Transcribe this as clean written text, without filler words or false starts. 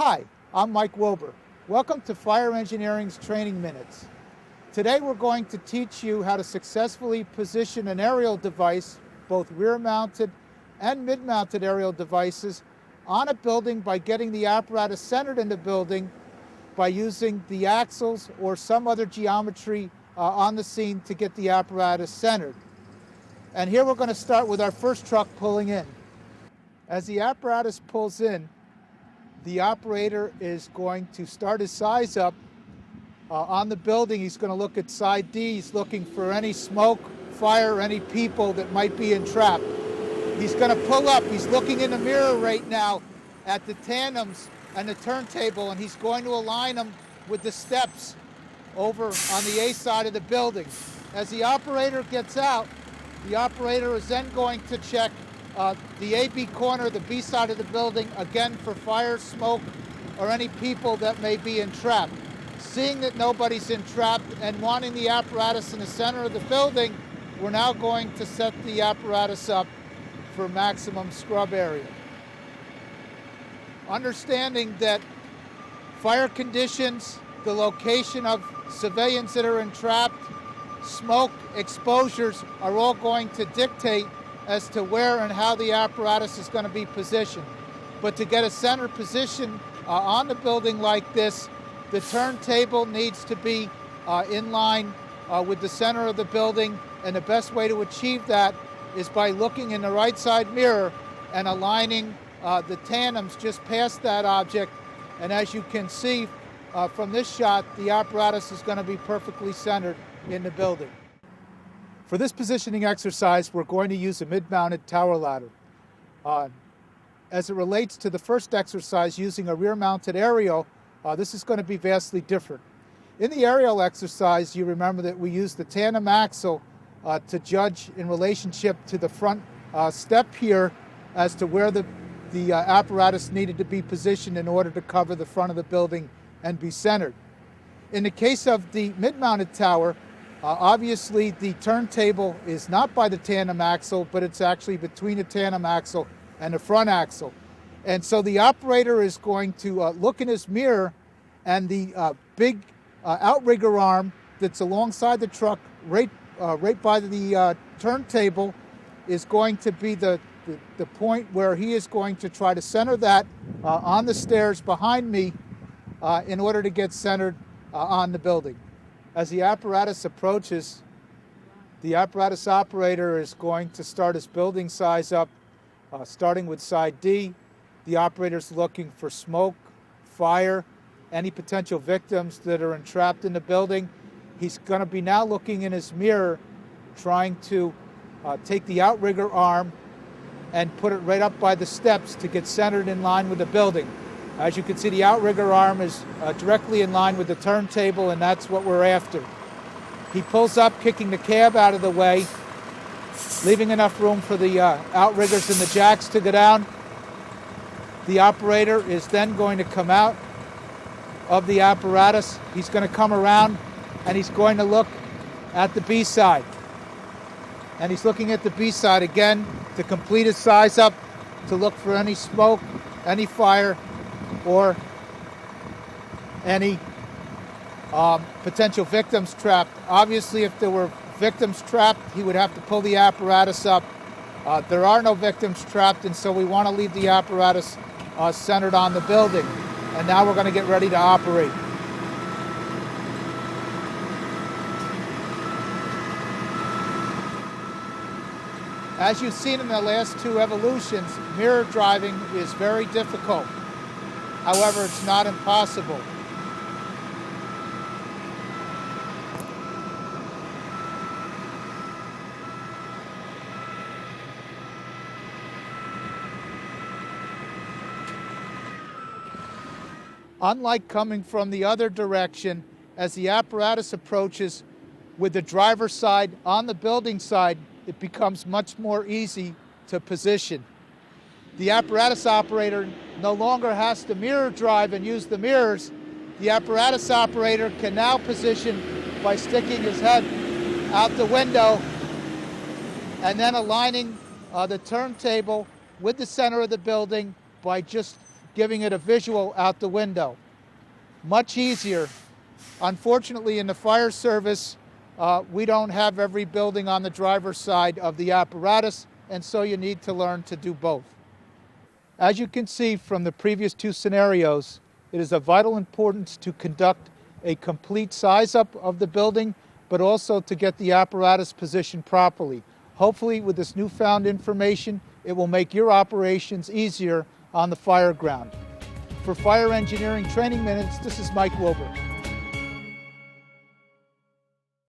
Hi, I'm Mike Wilbur. Welcome to Fire Engineering's Training Minutes. Today we're going to teach you how to successfully position an aerial device, both rear-mounted and mid-mounted aerial devices, on a building by getting the apparatus centered in the building by using the axles or some other geometry on the scene to get the apparatus centered. And here we're going to start with our first truck pulling in. As the apparatus pulls in, the operator is going to start his size up on the building. He's going to look at side D. He's looking for any smoke, fire, any people that might be entrapped. He's going to pull up. He's looking in the mirror right now at the tandems and the turntable, and he's going to align them with the steps over on the A side of the building. As the operator gets out, the operator is then going to check the AB corner, the B side of the building, again for fire, smoke, or any people that may be entrapped. Seeing that nobody's entrapped and wanting the apparatus in the center of the building, we're now going to set the apparatus up for maximum scrub area. Understanding that fire conditions, the location of civilians that are entrapped, smoke exposures are all going to dictate as to where and how the apparatus is going to be positioned. But to get a center position on the building like this, the turntable needs to be in line with the center of the building, and the best way to achieve that is by looking in the right side mirror and aligning the tandems just past that object. And as you can see from this shot, the apparatus is going to be perfectly centered in the building. For this positioning exercise, we're going to use a mid-mounted tower ladder. As it relates to the first exercise using a rear-mounted aerial, this is going to be vastly different. In the aerial exercise, you remember that we used the tandem axle to judge in relationship to the front step here as to where the apparatus needed to be positioned in order to cover the front of the building and be centered. In the case of the mid-mounted tower, obviously the turntable is not by the tandem axle, but it's actually between the tandem axle and the front axle. And so the operator is going to look in his mirror, and the big outrigger arm that's alongside the truck right by the turntable is going to be the point where he is going to try to center that on the stairs behind me in order to get centered on the building. As the apparatus approaches, the apparatus operator is going to start his building size up, starting with side D. The operator is looking for smoke, fire, any potential victims that are entrapped in the building. He's going to be now looking in his mirror, trying to take the outrigger arm and put it right up by the steps to get centered in line with the building. As you can see, the outrigger arm is directly in line with the turntable, and that's what we're after. He pulls up, kicking the cab out of the way, leaving enough room for the outriggers and the jacks to go down. The operator is then going to come out of the apparatus. He's going to come around, and he's going to look at the B side. And he's looking at the B side again to complete his size up, to look for any smoke, any fire, or any potential victims trapped. Obviously, if there were victims trapped, he would have to pull the apparatus up. There are no victims trapped, and so we want to leave the apparatus centered on the building. And now we're going to get ready to operate. As you've seen in the last two evolutions, mirror driving is very difficult. However, it's not impossible. Unlike coming from the other direction, as the apparatus approaches with the driver's side on the building side, it becomes much more easy to position. The apparatus operator no longer has to mirror drive and use the mirrors. The apparatus operator can now position by sticking his head out the window and then aligning the turntable with the center of the building by just giving it a visual out the window. Much easier. Unfortunately, in the fire service, we don't have every building on the driver's side of the apparatus, and so you need to learn to do both. As you can see from the previous two scenarios, it is of vital importance to conduct a complete size-up of the building, but also to get the apparatus positioned properly. Hopefully, with this newfound information, it will make your operations easier on the fire ground. For Fire Engineering Training Minutes, this is Mike Wilbur.